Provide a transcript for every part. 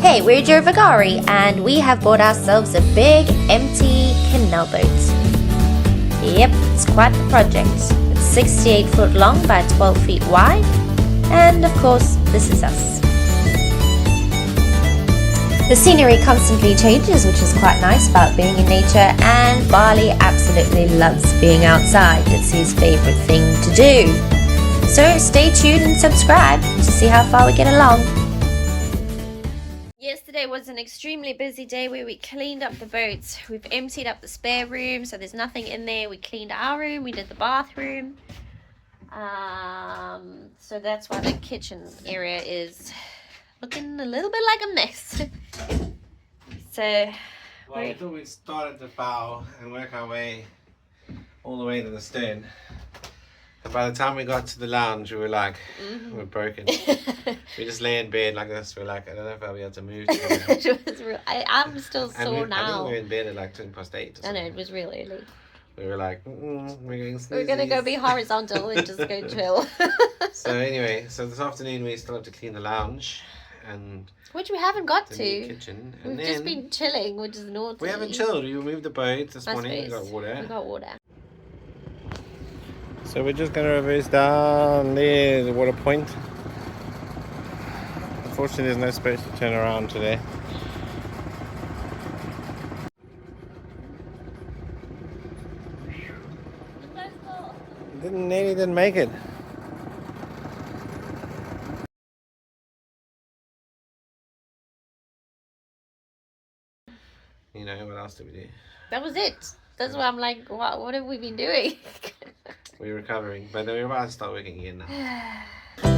Hey, we're Duovagari and we have bought ourselves a big empty canal boat. Yep, it's quite the project. It's 68 foot long by 12 feet wide, and of course this is us. The scenery constantly changes, which is quite nice about being in nature, and Bali absolutely loves being outside. It's his favourite thing to do. So stay tuned and subscribe to see how far we get along. Yesterday was an extremely busy day where we cleaned up the boat. We've emptied up the spare room, so there's nothing in there. We cleaned our room, we did the bathroom. So that's why the kitchen area is looking a little bit like a mess. So, well, we thought we'd start at the bow and work our way all the way to the stern. And by the time we got to the lounge, we were like, we're broken. We just lay in bed like this. We're like, I don't know if I'll be able to move. It was real. I'm still sore now. I think we were in bed at like 8:20. I know, it was real early. We were like, we're going sneezies. We're going to go be horizontal and just go chill. So anyway, so this afternoon we still have to clean the lounge. Which we haven't got the to. Kitchen. We've just been chilling, which is naughty. We haven't chilled. We removed the boat this morning. We got water. We got water. So we're just going to reverse down there, the water point. Unfortunately, there's no space to turn around today. Nearly didn't make it. You know, what else did we do? That was it. That's why I'm like, what have we been doing? We're recovering, but we're about to start working again now.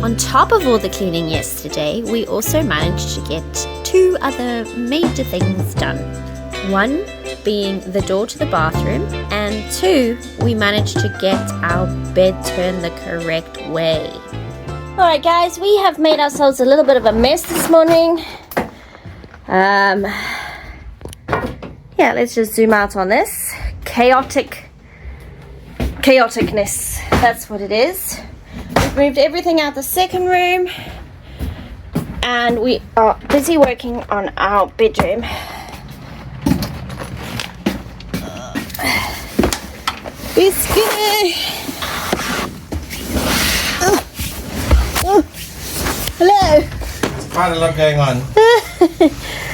On top of all the cleaning yesterday, we also managed to get two other major things done. One being the door to the bathroom, and two, we managed to get our bed turned the correct way. Alright guys, we have made ourselves a little bit of a mess this morning. Yeah, let's just zoom out on this. Chaoticness, that's what it is. We've moved everything out the second room and we are busy working on our bedroom. Biscuit! Hello! There's quite a lot going on.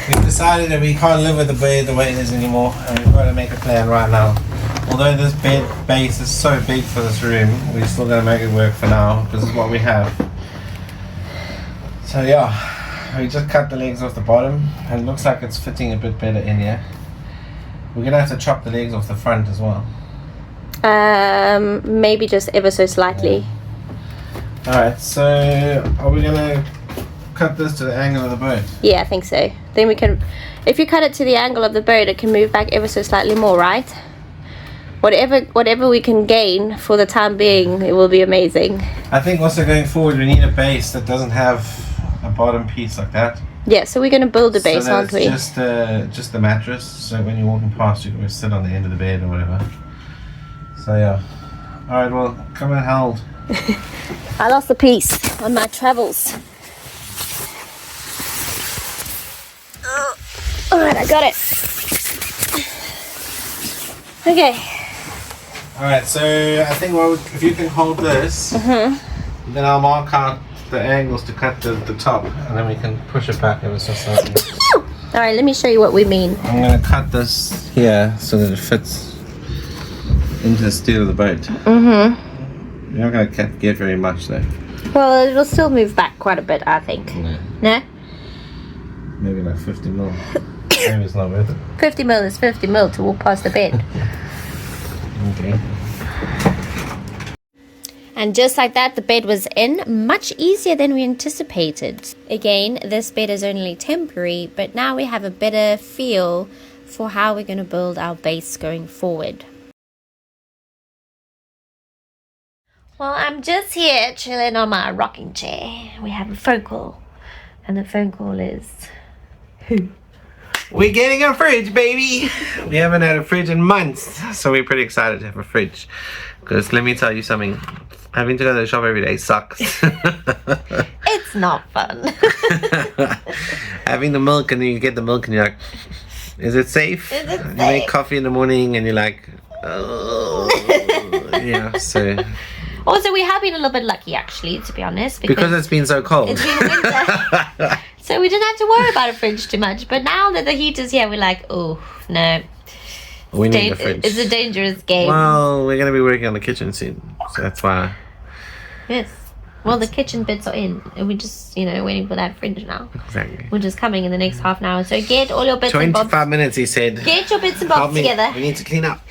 We've decided that we can't live with the bed the way it is anymore, and we've got to make a plan right now. Although this bed base is so big for this room, we're still going to make it work for now. This is what we have. So yeah, we just cut the legs off the bottom, and it looks like it's fitting a bit better in here. We're going to have to chop the legs off the front as well. Maybe just ever so slightly. Yeah. Alright, so are we going to cut this to the angle of the boat? Yeah, I think so. Then we can, if you cut it to the angle of the boat, it can move back ever so slightly more, right? Whatever we can gain for the time being, it will be amazing. I think also going forward we need a base that doesn't have a bottom piece like that. Yeah, so we're going to build a base, so aren't we? Just the mattress, so when you're walking past you can sit on the end of the bed or whatever. So yeah. Alright, well, come and hold. I lost a piece on my travels. Alright, I got it. Okay. Alright, so I think if you can hold this, then I'll mark out the angles to cut the top, and then we can push it back ever so slightly. Alright, let me show you what we mean. I'm going to cut this here so that it fits into the steel of the boat. You're not going to get very much though. Well, it will still move back quite a bit, I think. No? Maybe like 50 mil. Maybe it's not worth it. 50 mil is 50 mil to walk past the bed. Okay. And just like that, the bed was in, much easier than we anticipated. Again, this bed is only temporary, but now we have a better feel for how we're going to build our base going forward. Well, I'm just here chilling on my rocking chair. We have a phone call, and the phone call is who? We're getting a fridge, baby! We haven't had a fridge in months, so we're pretty excited to have a fridge. Because let me tell you something. Having to go to the shop every day sucks. It's not fun. Having the milk and then you get the milk and you're like, is it safe? Is it You make safe? coffee in the morning and you're like, oh. Yeah, so. Also, we have been a little bit lucky, actually, to be honest. Because it's been so cold. It's been winter. So we didn't have to worry about a fridge too much. But now that the heater's here, we're like, oh, no. We need a fridge. It's a dangerous game. Well, we're going to be working on the kitchen soon. So that's why. Yes. Well, the kitchen bits are in. And we're just, waiting for that fridge now. Exactly. Which is coming in the next half an hour. So get all your bits and bobs. 25 minutes, he said. Get your bits and bobs together. We need to clean up.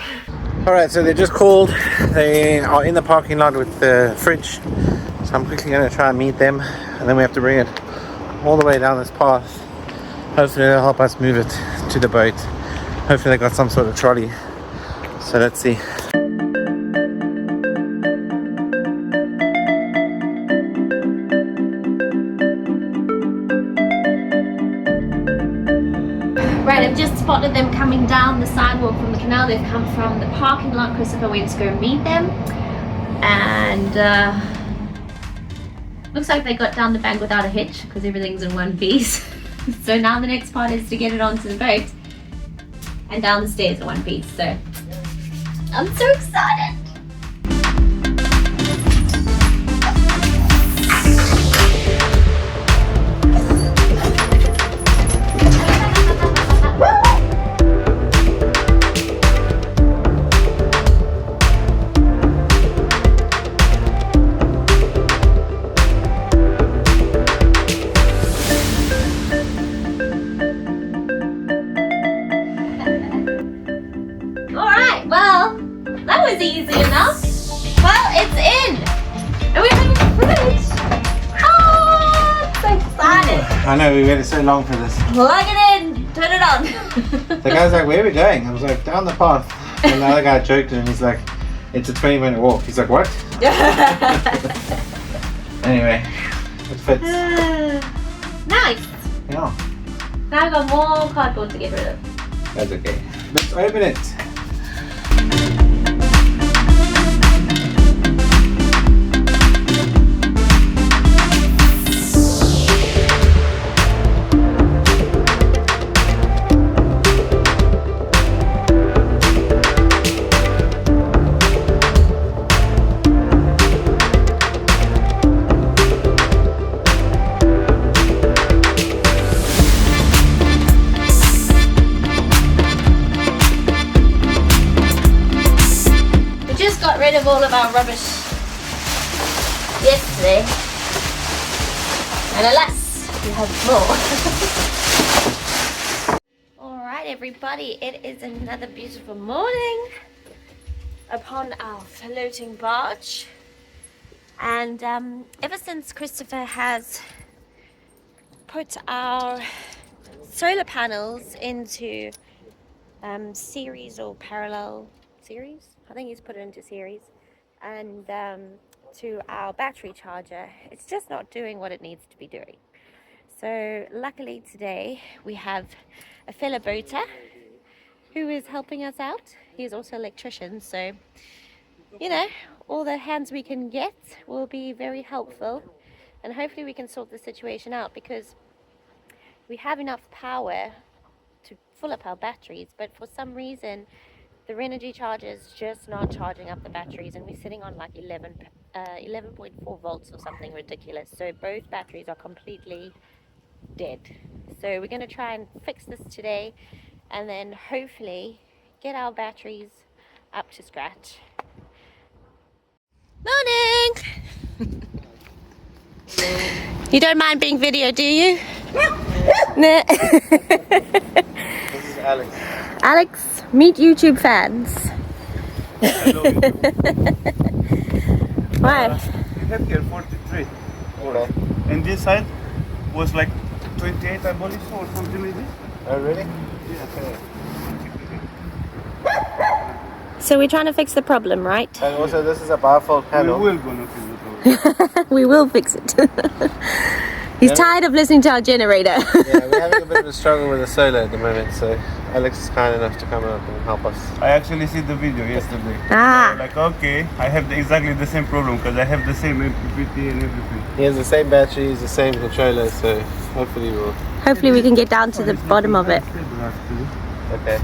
Alright, so they just called. They are in the parking lot with the fridge. So I'm quickly going to try and meet them. And then we have to bring it all the way down this path. Hopefully they'll help us move it to the boat. Hopefully they got some sort of trolley. So let's see. Right, I've just spotted them coming down the sidewalk from the canal. They've come from the parking lot. Christopher went to go meet them. And looks like they got down the bank without a hitch because everything's in one piece. So now the next part is to get it onto the boat and down the stairs in one piece. So I'm so excited. Easy enough. Well, it's in. And we have a fridge. Oh, I'm so excited. I know, we waited so long for this. Plug it in. Turn it on. The guy's like, where are we going? I was like, down the path. And the other guy joked and he's like, it's a 20-minute walk. He's like, what? Anyway, it fits. Nice. Yeah. Now I've got more cardboard to get rid of. That's okay. Let's open it. Rid of all of our rubbish yesterday, and alas, we have more. Alright everybody, it is another beautiful morning upon our floating barge, and ever since Christopher has put our solar panels into series or parallel series, I think he's put it into series, and to our battery charger, it's just not doing what it needs to be doing. So luckily today we have a fellow boater who is helping us out. He's also an electrician, so all the hands we can get will be very helpful, and hopefully we can sort the situation out, because we have enough power to fill up our batteries, but for some reason the Renogy charger is just not charging up the batteries, and we're sitting on like 11.4 volts or something ridiculous. So both batteries are completely dead. So we're going to try and fix this today, and then hopefully get our batteries up to scratch. Morning! You don't mind being video, do you? No. This is Alex. Alex, meet YouTube fans. Hello. Wow. We have here 43. Okay. And this side was like 28, I believe, or something like this. Oh, really? Yeah. So we're trying to fix the problem, right? And also, this is a bifold panel. We will gonna fix the problem. We will fix it. He's tired of listening to our generator. Yeah, we're having a bit of a struggle with the solar at the moment, so Alex is kind enough to come up and help us. I actually see the video yesterday. Ah. Like, okay, I have exactly the same problem because I have the same MPPT and everything. He has the same batteries, the same controller, so hopefully Hopefully we can get down to the bottom of it. Okay.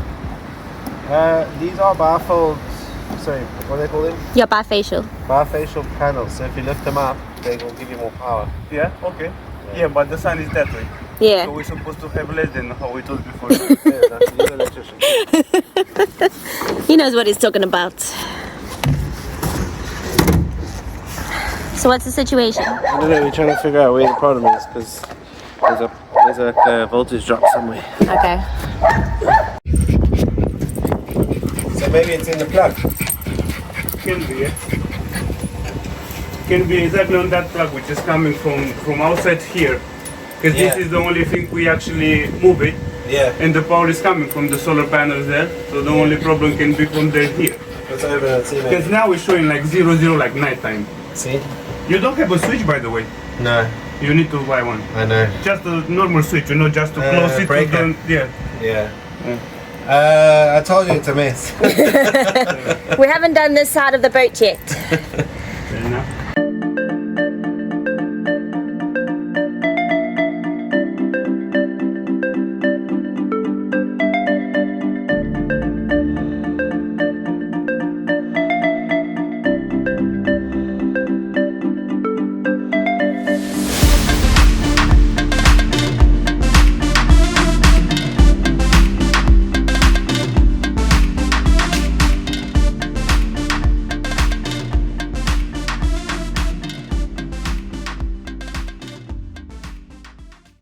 These are bifold, sorry, what do they call them? Yeah, bifacial. Bifacial panels, so if you lift them up, they will give you more power. Yeah, okay. Yeah, but the sun is that way. Yeah. So we're supposed to have less than how we told before. Yeah, that's the electrician. He knows what he's talking about. So what's the situation? I don't know, we're trying to figure out where the problem is, because there's a voltage drop somewhere. Okay. So maybe it's in the plug. Can be, yeah. Can be exactly on that plug which is coming from outside here. Because Yeah. this is the only thing we actually move it. Yeah. And the power is coming from the solar panels there. So the only problem can be from there here. Let's open and see Because maybe. now it's showing like 00 like nighttime. See? You don't have a switch, by the way. No, You need to buy one. I know. Just a normal switch, you know, just to close it. breaker. Yeah. Yeah. I told you it's a mess. We haven't done this side of the boat yet. Fair enough.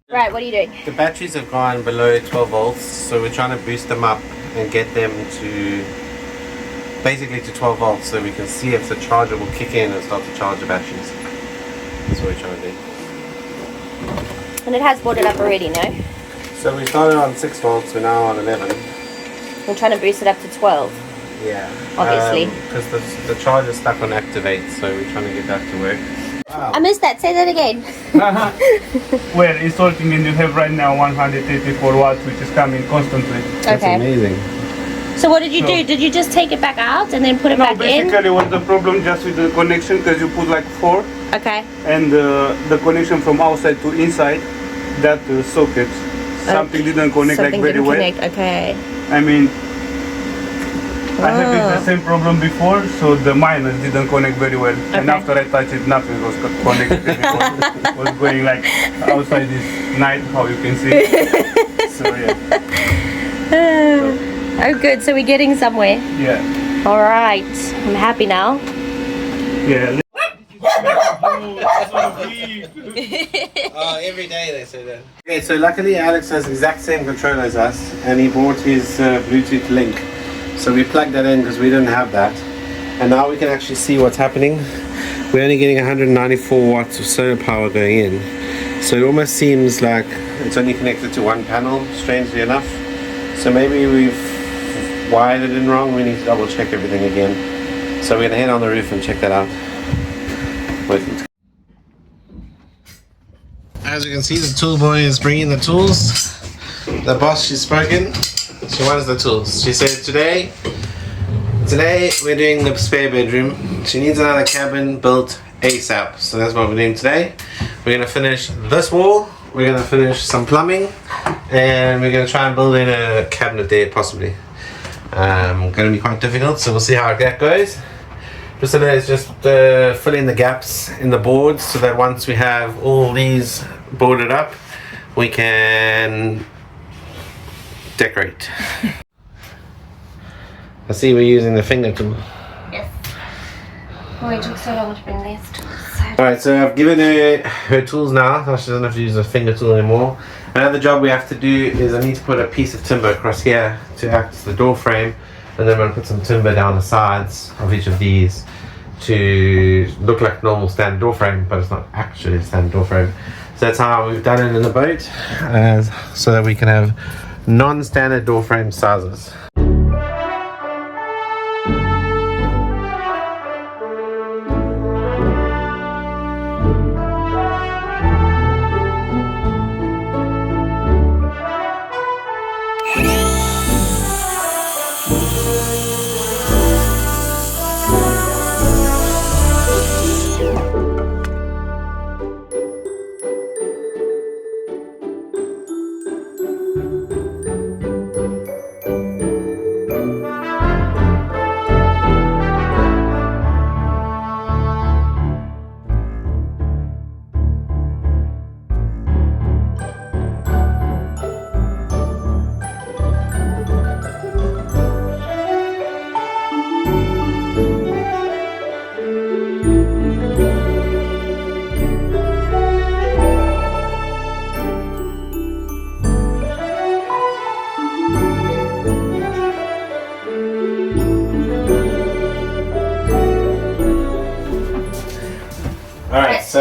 Right, what are you doing? The batteries have gone below 12 volts, so we're trying to boost them up and get them to basically to 12 volts so we can see if the charger will kick in and start to charge the batteries. That's what we're trying to do. And it has boarded up already, no? So we started on 6 volts, we're now on 11. We're trying to boost it up to 12. Yeah. Obviously. Because the charger's stuck on activate, so we're trying to get that to work. I missed that. Say that again. Where it's working and you have right now 184 watts which is coming constantly. That's Okay. amazing. So what did you So- do? Did you just take it back out and then put it No, back in? basically was the problem just with the connection because you put like 4 Okay. and the connection from outside to inside that socket something didn't connect Something like very didn't well. connect. Okay. I mean I had Ah. the same problem before, so the minus didn't connect very well. And Okay. after I touched it, nothing was connected anymore. It was going like outside this night, how you can see. So yeah, Oh, good. So we're getting somewhere. yeah, All right. I'm happy now. yeah. Oh, every day they say that. Okay, so luckily Alex has the exact same controller as us, and he bought his Bluetooth link. So we plugged that in because we didn't have that, and now we can actually see what's happening. We're only getting 194 watts of solar power going in, so it almost seems like it's only connected to one panel, strangely enough. So maybe we've wired it in wrong. We need to double check everything again. So we're gonna head on the roof and check that out. As you can see, the tool boy is bringing the tools. The boss, she's spoken. She wants the tools. She said today we're doing the spare bedroom. She needs another cabin built ASAP. So that's what we're doing today. We're gonna finish this wall. We're gonna finish some plumbing, and we're gonna try and build in a cabinet there possibly. Gonna be quite difficult, so we'll see how that goes. Priscilla is just filling the gaps in the boards so that once we have all these boarded up, we can decorate. I see we're using the finger tool. Yes. Oh, it took so long to bring these tools. Alright, so I've given her tools now, so she doesn't have to use the finger tool anymore. Another job we have to do is I need to put a piece of timber across here to act as the door frame, and then I'm going to put some timber down the sides of each of these to look like normal standard door frame, but it's not actually a standard door frame. So that's how we've done it in the boat, so that we can have non-standard door frame sizes.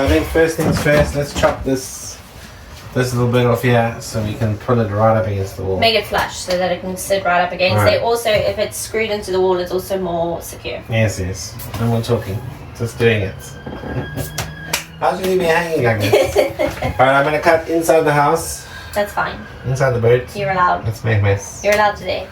So I think first things first, let's chop this little bit off here so we can pull it right up against the wall. Make it flush so that it can sit right up against Right. it. Also, if it's screwed into the wall, it's also more secure. Yes, yes. No more talking. Just doing it. How'd you leave me hanging like this? Alright, I'm going to cut inside the house. That's fine. Inside the boat. You're allowed. Let's make a mess. You're allowed today.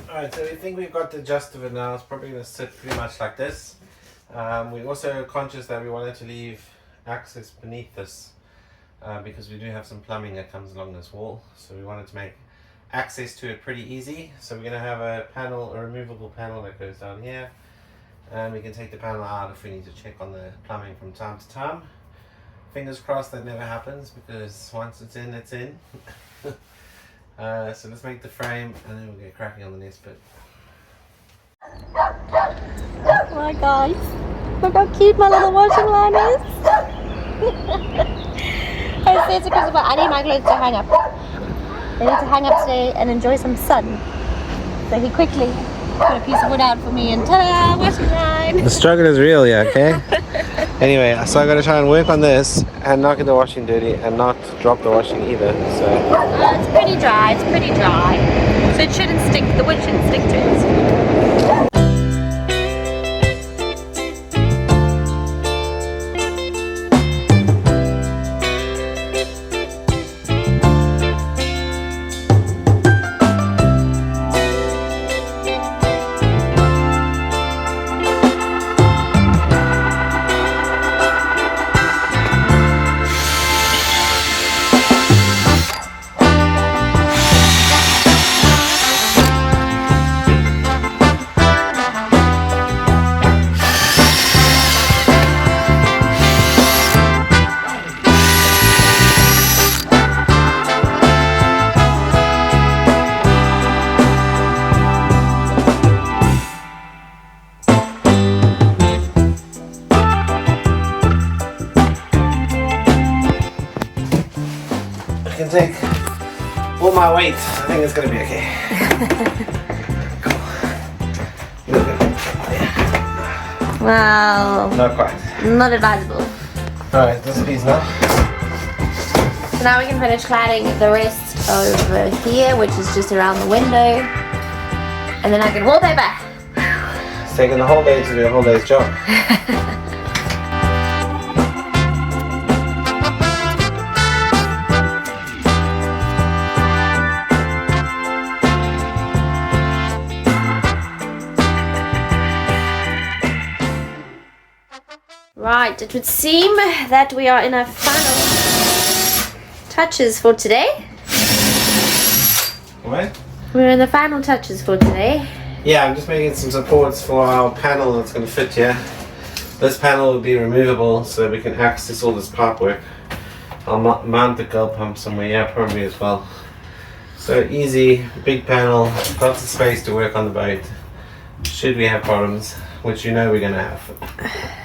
Alright, so we think we've got the gist of it now. It's probably going to sit pretty much like this. We're also conscious that we wanted to leave access beneath this because we do have some plumbing that comes along this wall. So we wanted to make access to it pretty easy. So we're going to have a panel, a removable panel that goes down here. And we can take the panel out if we need to check on the plumbing from time to time. Fingers crossed that never happens because once it's in, it's in. So let's make the frame and then we'll get cracking on the next bit. My guys, look how cute my little washing line is. I said to Christopher, I need my clothes to hang up. They need to hang up today and enjoy some sun. So he quickly put a piece of wood out for me and ta-da, washing line. The struggle is real, yeah, okay? Anyway, so I got to try and work on this and not get the washing dirty and not drop the washing either. So It's pretty dry, so it shouldn't stick, the wood shouldn't stick to it. I can take all my weight. I think it's going to be okay. Cool. Wow, Not quite. not advisable. Alright, this piece now. So now we can finish cladding the rest over here, which is just around the window. And then I can wallpaper. It's taken the whole day to do a whole day's job. Right, it would seem that we are in our final touches for today. What? We're in the final touches for today. Yeah, I'm just making some supports for our panel that's going to fit here. This panel will be removable so that we can access all this pipework. I'll mount the girl pump somewhere, yeah, probably as well. So easy, big panel, lots of space to work on the boat. Should we have problems, which you know we're going to have.